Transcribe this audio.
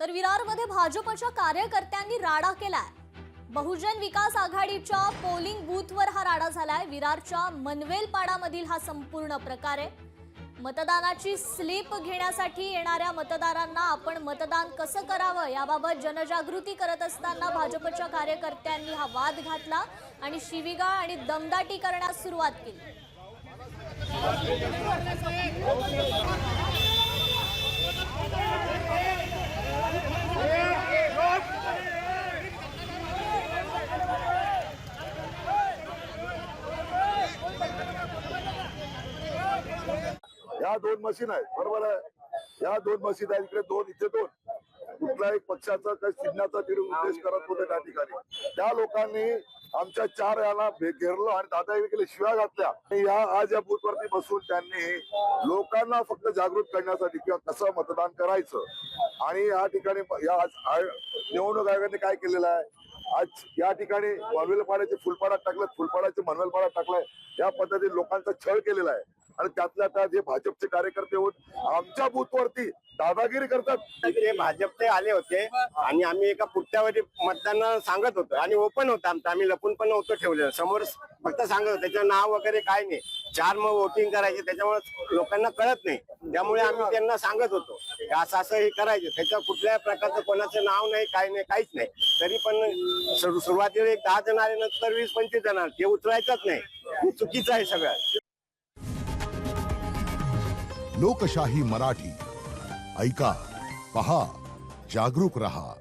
तर विरारमध्ये भाजपच्या कार्यकर्त्यांनी राडा केलाय। बहुजन विकास आघाडीच्या पोलिंग बूथवर हा राडा झालाय। विरारच्या मनवेलपाडामधील हा संपूर्ण प्रकार आहे। मतदानाची स्लिप घेण्यासाठी येणाऱ्या मतदारांना आपण मतदान कसं करावं याबाबत जनजागृती करत असताना भाजपच्या कार्यकर्त्यांनी हा वाद घातला आणि शिवीगाळ आणि दमदाटी करण्यास सुरुवात केली। या दोन मशीन आहेत, बरोबर आहे। या दोन मशीन आहेत, इकडे दोन, इथे दोन। कुठल्याही पक्षाचा काही चिन्हाचा उद्देश करत होते त्या ठिकाणी। त्या लोकांनी आमच्या 4 याला घेरलं आणि दादागिरी केली, शिव्या घातल्या। या आज या बूथवरती बसून त्यांनी लोकांना फक्त जागृत करण्यासाठी किंवा कसं मतदान करायचं आणि या ठिकाणी या आज निवडणूक आयोगाने काय केलेलं आहे, आज या ठिकाणी मनवेलपाड्याचे फुलपाडा टाकलं, फुलपाड्याचे मनवेलपाडा टाकलाय। या पद्धतीने लोकांचा छळ केलेला आहे आणि त्यातल्या त्यात जे भाजपचे कार्यकर्ते होत आमच्या बूथवरती दादागिरी करतात। ते भाजपचे आले होते आणि आम्ही एका पुट्ट्यावरती मतदान सांगत होतो आणि ओपन होतं आमचं, आम्ही लपून पण नव्हतं ठेवलेलं, समोर फक्त सांगत होतो, त्याचं नाव वगैरे काय नाही। 4 मग वोटिंग करायचे, त्याच्यामुळे लोकांना कळत नाही, त्यामुळे आम्ही त्यांना सांगत होतो असं असं हे करायचं। त्याच्या कुठल्याही प्रकारचं कोणाचं नाव नाही, काय नाही, काहीच नाही। तरी पण सुरुवातीला एक 10 जण आले, नंतर 20-25 जण आले, ते उचलायचंच नाही, हे चुकीचं आहे सगळं। लोकशाही मराठी ऐका, पहा, जागरूक रहा।